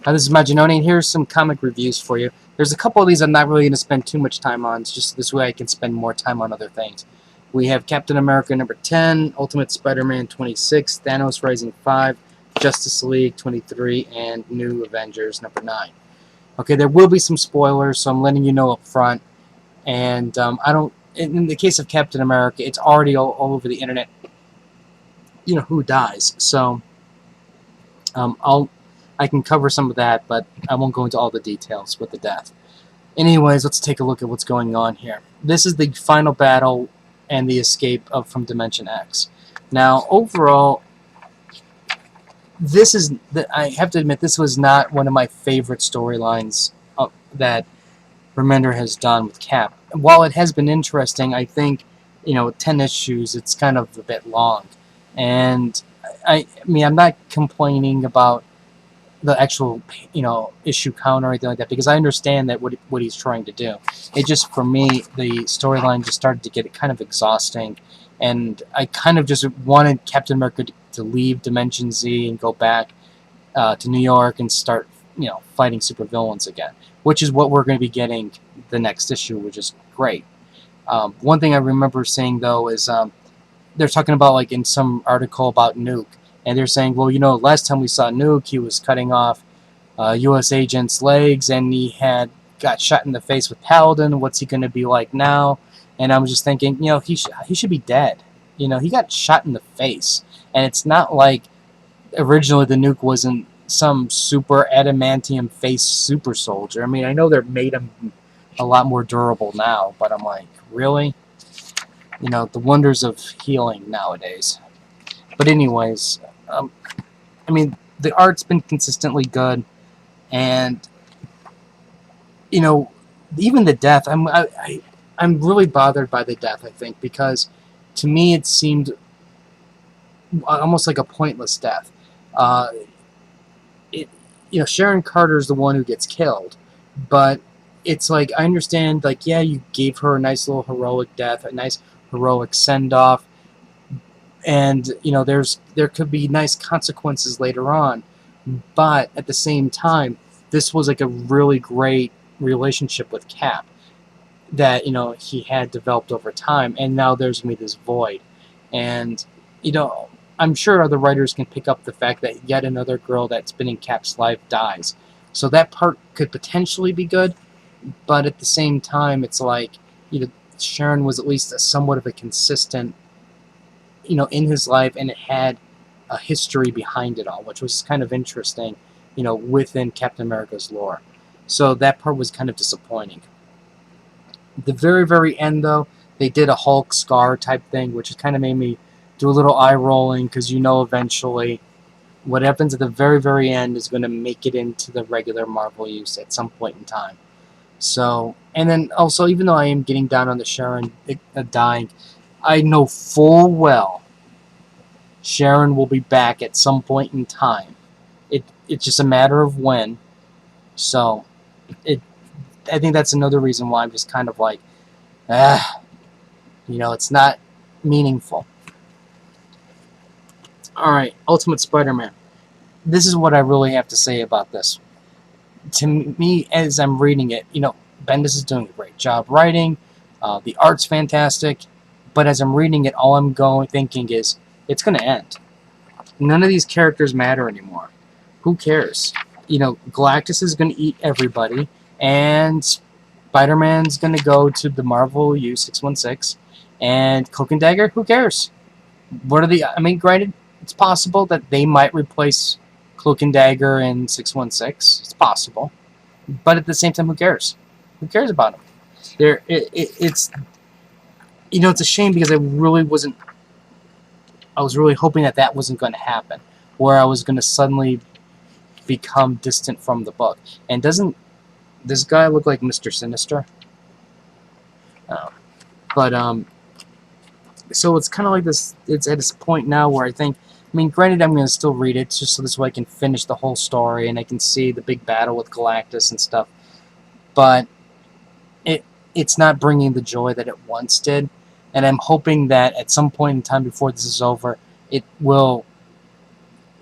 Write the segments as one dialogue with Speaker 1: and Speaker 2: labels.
Speaker 1: Hi, this is Majin, and here's some comic reviews for you. There's a couple of these I'm not really going to spend too much time on, it's just this way I can spend more time on other things. We have Captain America number 10, Ultimate Spider-Man 26, Thanos Rising 5, Justice League 23, and New Avengers number 9. Okay, there will be some spoilers, so I'm letting you know up front. And I don't. In the case of Captain America, it's already all over the internet. You know who dies, so I can cover some of that, but I won't go into all the details with the death. Anyways, let's take a look at what's going on here. This is the final battle and the escape from Dimension X. Now, overall, I have to admit, this was not one of my favorite storylines that Remender has done with Cap. While it has been interesting, I think, 10 issues, it's kind of a bit long. And I mean, I'm not complaining about the actual, issue count or anything like that, because I understand that what he's trying to do. It just, for me, the storyline just started to get kind of exhausting, and I kind of just wanted Captain America to leave Dimension Z and go back to New York and start, fighting supervillains again, which is what we're going to be getting the next issue, which is great. One thing I remember seeing, though, is they're talking about, like, in some article about Nuke, and they're saying, well, last time we saw Nuke, he was cutting off U.S. agent's legs, and he got shot in the face with Paladin. What's he going to be like now? And I was just thinking, he should be dead. He got shot in the face, and it's not like originally the Nuke wasn't some super adamantium face super soldier. I mean, I know they're made him a lot more durable now, but I'm like, really? The wonders of healing nowadays. But anyways, I mean, the art's been consistently good, and even the death. I'm really bothered by the death. I think because to me it seemed almost like a pointless death. Uh, it Sharon Carter's the one who gets killed, but it's like I understand. Like, yeah, you gave her a nice little heroic death, a nice heroic send off, and there could be nice consequences later on, but at the same time, this was like a really great relationship with Cap that he had developed over time, and now there's gonna be this void, and I'm sure other writers can pick up the fact that yet another girl that's been in Cap's life dies, so that part could potentially be good, but at the same time, it's like Sharon was at least somewhat of a consistent in his life, and it had a history behind it all, which was kind of interesting, within Captain America's lore. So that part was kind of disappointing. The very, very end, though, they did a Hulk Scar type thing, which kind of made me do a little eye rolling, because eventually what happens at the very, very end is going to make it into the regular Marvel use at some point in time. So, and then also, even though I am getting down on the Sharon dying, I know full well Sharon will be back at some point in time. It's just a matter of when. So, it I think that's another reason why I'm just kind of like, it's not meaningful. All right, Ultimate Spider-Man. This is what I really have to say about this. To me, as I'm reading it, Bendis is doing a great job writing. The art's fantastic, but as I'm reading it, all I'm thinking is it's going to end. None of these characters matter anymore. Who cares? Galactus is going to eat everybody, and Spider-Man's going to go to the Marvel U-616, and Cloak and Dagger, who cares? I mean, granted, it's possible that they might replace Cloak and Dagger in 616. It's possible. But at the same time, who cares? Who cares about them? It's it's a shame, because I was really hoping that wasn't going to happen, where I was going to suddenly become distant from the book. And doesn't this guy look like Mr. Sinister? Oh. But so it's kind of like this. It's at this point now where I mean, granted, I'm going to still read it just so this way I can finish the whole story and I can see the big battle with Galactus and stuff. But it's not bringing the joy that it once did, and I'm hoping that at some point in time before this is over,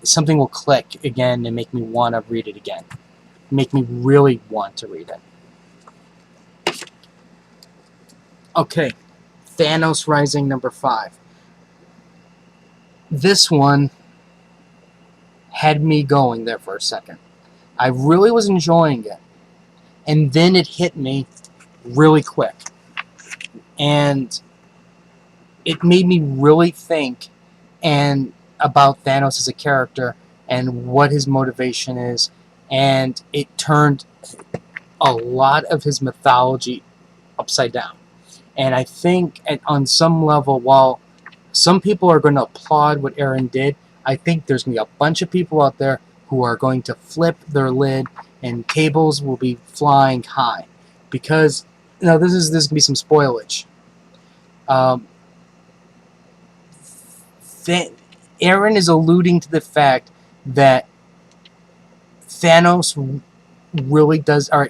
Speaker 1: something will click again and make me want to read it again. make me really want to read it. Okay, Thanos Rising number 5. This one had me going there for a second. I really was enjoying it. And then it hit me really quick. And it made me really think and about Thanos as a character and what his motivation is. And it turned a lot of his mythology upside down. And I think on some level, while some people are going to applaud what Aaron did, I think there's going to be a bunch of people out there who are going to flip their lid and tables will be flying high. Because, this is going to be some spoilage. Aaron is alluding to the fact that Thanos really does, or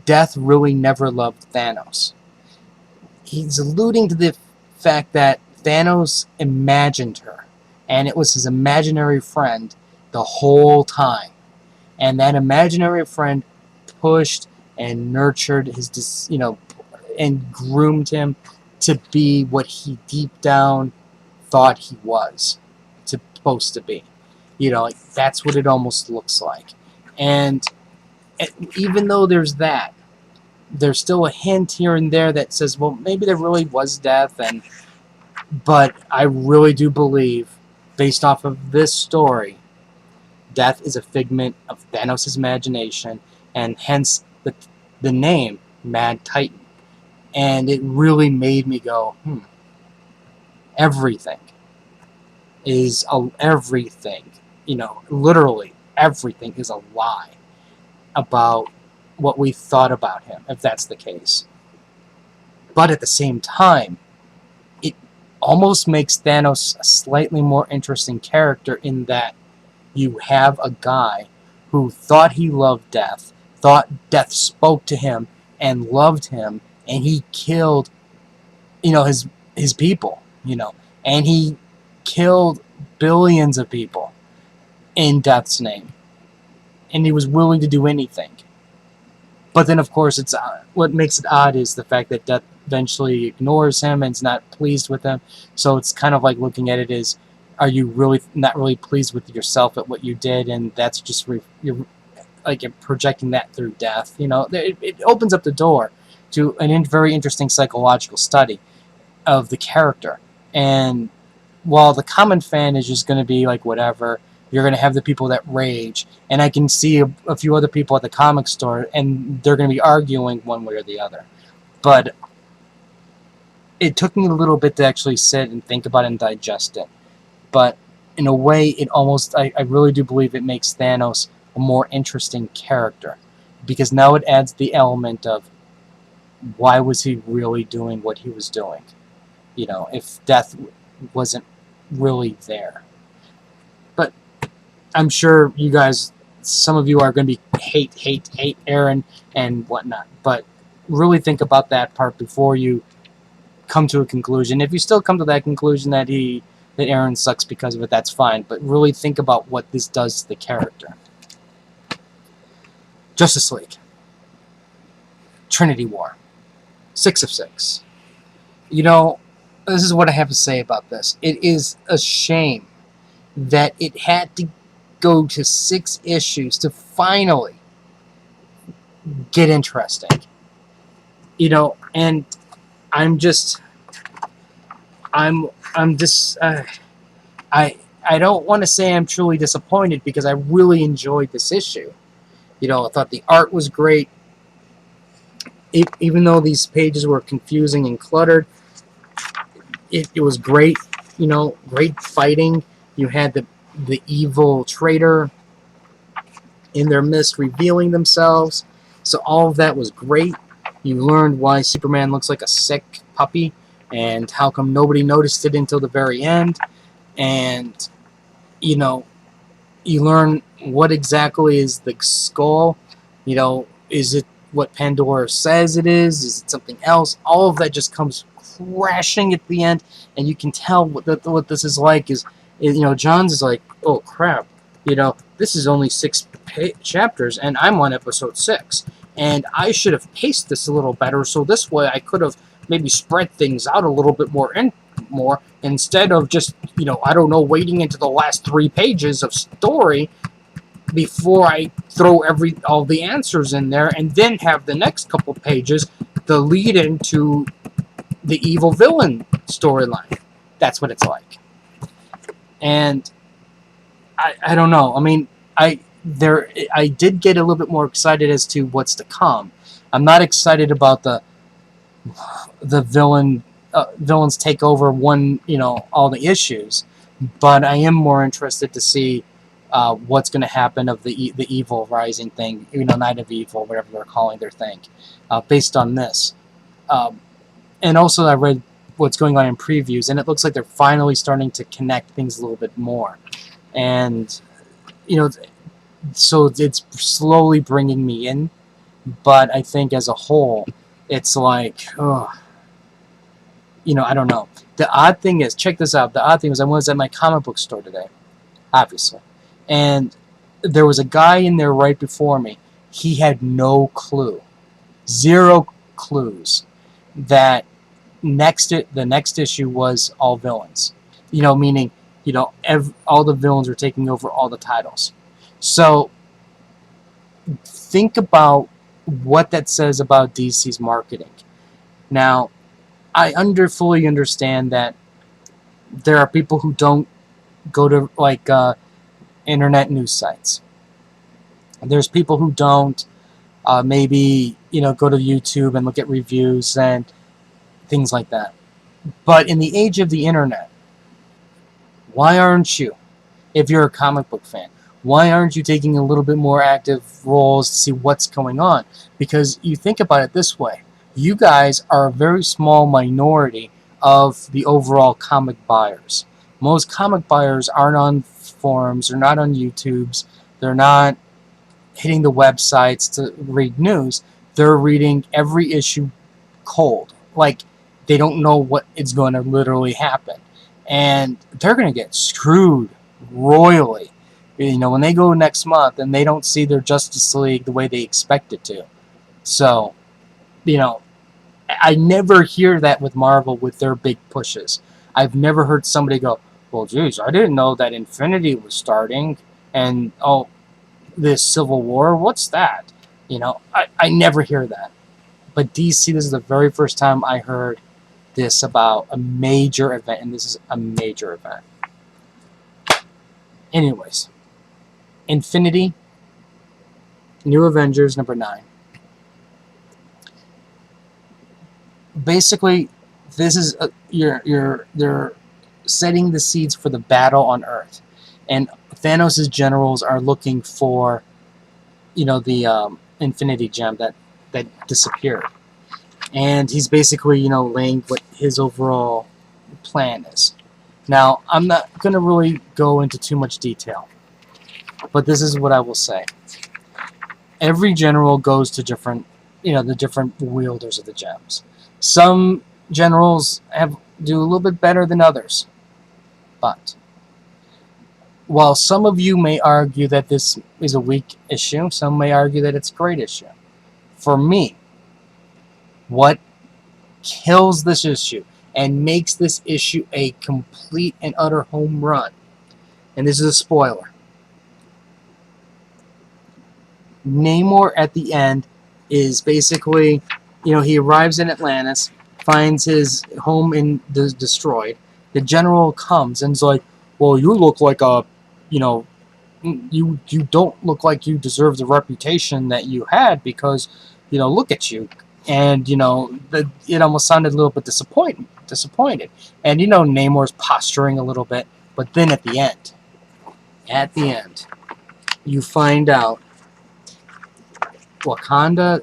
Speaker 1: Death really never loved Thanos. He's alluding to the fact that Thanos imagined her, and it was his imaginary friend the whole time. And that imaginary friend pushed and nurtured his, and groomed him to be what he deep down thought he was supposed to be. That's what it almost looks like. And even though there's that, there's still a hint here and there that says, well, maybe there really was death, but I really do believe, based off of this story, death is a figment of Thanos' imagination, and hence the name Mad Titan. And it really made me go, everything is everything. Literally everything is a lie about what we thought about him, if that's the case. But at the same time, it almost makes Thanos a slightly more interesting character in that you have a guy who thought he loved death, thought death spoke to him and loved him, and he killed, his people, and he killed billions of people in death's name, and he was willing to do anything. But then, of course, it's what makes it odd is the fact that death eventually ignores him and is not pleased with him. So it's kind of like looking at it as, are you really not really pleased with yourself at what you did, and that's just you're projecting that through death. It opens up the door to a very interesting psychological study of the character. And while the common fan is just going to be like whatever, you're going to have the people that rage. And I can see a few other people at the comic store, and they're going to be arguing one way or the other. But it took me a little bit to actually sit and think about it and digest it. But in a way, I really do believe it makes Thanos a more interesting character. Because now it adds the element of, why was he really doing what he was doing? If death wasn't really there. But I'm sure you guys, some of you are going to be hate Aaron and whatnot. But really think about that part before you come to a conclusion. If you still come to that conclusion that Aaron sucks because of it, that's fine. But really think about what this does to the character. Justice League. Trinity War. 6 of 6. This is what I have to say about this. It is a shame that it had to go to 6 issues to finally get interesting. And I'm just I don't want to say I'm truly disappointed, because I really enjoyed this issue. I thought the art was great. Even though these pages were confusing and cluttered, it was great. Great fighting. You had the evil traitor in their midst revealing themselves. So all of that was great. You learned why Superman looks like a sick puppy, and how come nobody noticed it until the very end. And, you learn what exactly is the skull. Is it what Pandora says it is? Is it something else? All of that just comes crashing at the end, and you can tell what this is like. Is John's is like, oh crap, this is only 6 chapters, and I'm on episode 6. And I should have paced this a little better, so this way I could have maybe spread things out a little bit more instead of just, I don't know, waiting into the last 3 pages of story before I throw all the answers in there, and then have the next couple pages the lead into the evil villain storyline. That's what it's like. And I don't know. I mean, I did get a little bit more excited as to what's to come. I'm not excited about the villains take over all the issues, but I am more interested to see what's going to happen of the evil rising thing, Night of Evil, whatever they're calling their thing, based on this. And also, I read what's going on in previews, and it looks like they're finally starting to connect things a little bit more. And, so it's slowly bringing me in, but I think as a whole, it's like, I don't know. The odd thing is, check this out, the odd thing is I was at my comic book store today, obviously, and there was a guy in there right before me. He had no clue, 0 clues, that the next issue was all villains. Meaning, all the villains are taking over all the titles. So think about what that says about DC's marketing. Now, I fully understand that there are people who don't go to internet news sites. There's people who don't maybe go to YouTube and look at reviews and things like that. But in the age of the internet, why aren't you, if you're a comic book fan, why aren't you taking a little bit more active roles to see what's going on? Because you think about it this way. You guys are a very small minority of the overall comic buyers. Most comic buyers aren't on forums, they're not on YouTubes, they're not hitting the websites to read news. They're reading every issue cold. Like, they don't know what is going to literally happen. And they're going to get screwed royally. When they go next month and they don't see their Justice League the way they expect it to. So, I never hear that with Marvel with their big pushes. I've never heard somebody go, well, geez, I didn't know that Infinity was starting. And, this Civil War, what's that? I never hear that. But DC, this is the very first time I heard this about a major event, and this is a major event. Anyways, Infinity, New Avengers number 9. Basically, this is they're setting the seeds for the battle on Earth, and Thanos' generals are looking for, the Infinity Gem that disappeared. And he's basically, laying what his overall plan is. Now, I'm not going to really go into too much detail, but this is what I will say. Every general goes to different, the different wielders of the gems. Some generals do a little bit better than others, but while some of you may argue that this is a weak issue, some may argue that it's a great issue. For me, what kills this issue and makes this issue a complete and utter home run, and this is a spoiler, Namor at the end is basically, he arrives in Atlantis, finds his home destroyed. The general comes and is like, well, you look like you don't look like you deserve the reputation that you had because, look at you. And, it almost sounded a little bit disappointed. And, Namor's posturing a little bit. But then at the end, you find out Wakanda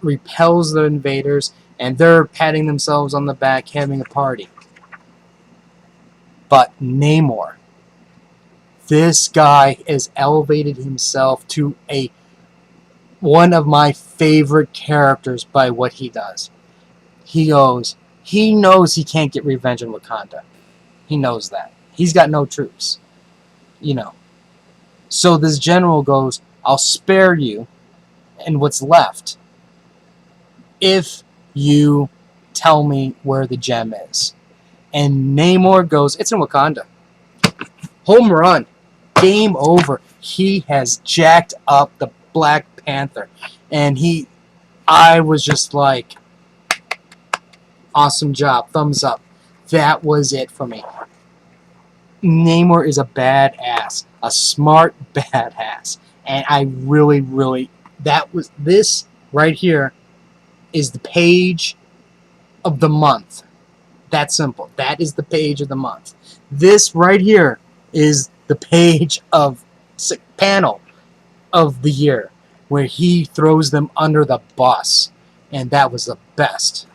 Speaker 1: repels the invaders, and they're patting themselves on the back, having a party. But Namor, this guy has elevated himself to one of my favorite characters by what he does. He knows he can't get revenge on Wakanda. He knows that. He's got no troops. So this general goes, I'll spare you and what's left if you tell me where the gem is. And Namor goes, it's in Wakanda. Home run. Game over. He has jacked up the Black Panther. And I was just like, awesome job. Thumbs up. That was it for me. Namor is a badass. A smart badass. And I really, really, this right here is the page of the month. That simple. That is the page of the month. This right here is the page of panel of the year where he throws them under the bus, and that was the best.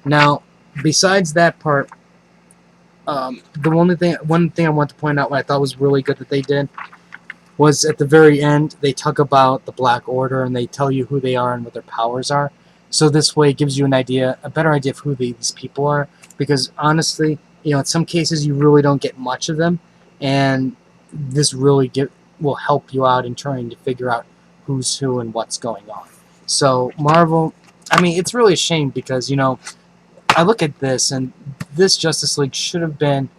Speaker 1: Now, besides that part, one thing I want to point out, what I thought was really good that they did, was at the very end they talk about the Black Order and they tell you who they are and what their powers are. So this way it gives you a better idea of who these people are. Because honestly, in some cases you really don't get much of them, and this really will help you out in trying to figure out who's who and what's going on. So Marvel, it's really a shame because I look at this and this Justice League should have been,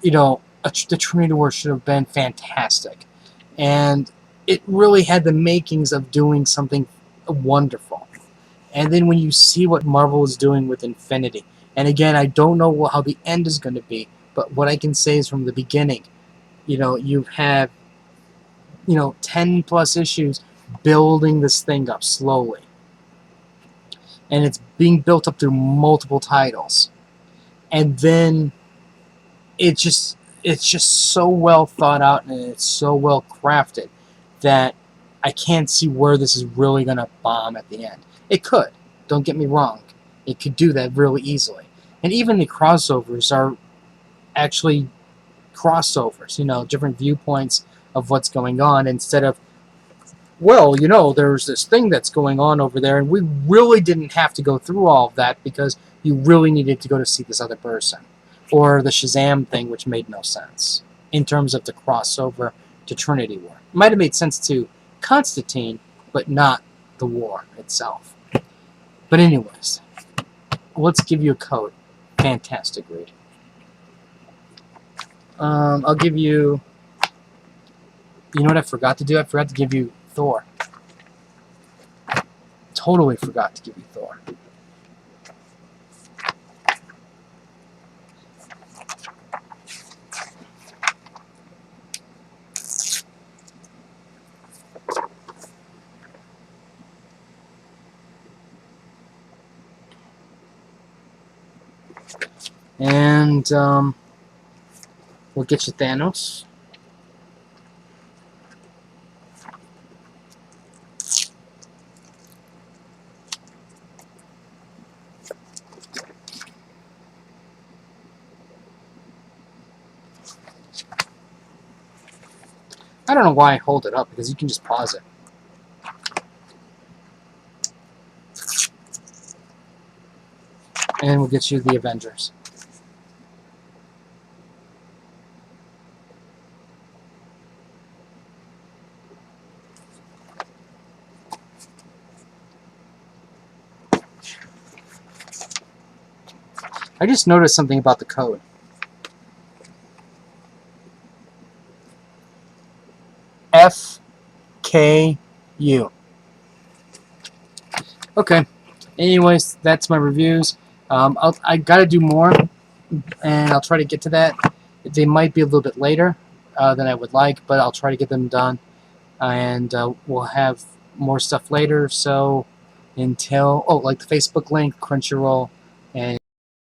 Speaker 1: the Trinity War should have been fantastic. And it really had the makings of doing something wonderful. And then when you see what Marvel is doing with Infinity, and again, I don't know how the end is going to be, but what I can say is from the beginning, you have, 10 plus issues building this thing up slowly. And it's being built up through multiple titles. And then it's just so well thought out and it's so well crafted that I can't see where this is really going to bomb at the end. It could. Don't get me wrong. It could do that really easily. And even the crossovers are actually crossovers, different viewpoints of what's going on instead of, well, there's this thing that's going on over there and we really didn't have to go through all of that because you really needed to go to see this other person. Or the Shazam thing, which made no sense in terms of the crossover to Trinity War. It might have made sense to Constantine, but not the war itself. But anyways, let's give you a code. Fantastic read. I'll give you... You know what I forgot to do? I forgot to give you Thor. Totally forgot to give you Thor. And we'll get you Thanos. I don't know why I hold it up, because you can just pause it. And we'll get you the Avengers. I just noticed something about the code. FKU. Okay. Anyways, that's my reviews. I gotta do more, and I'll try to get to that. They might be a little bit later than I would like, but I'll try to get them done. And we'll have more stuff later. So until like the Facebook link, Crunchyroll, and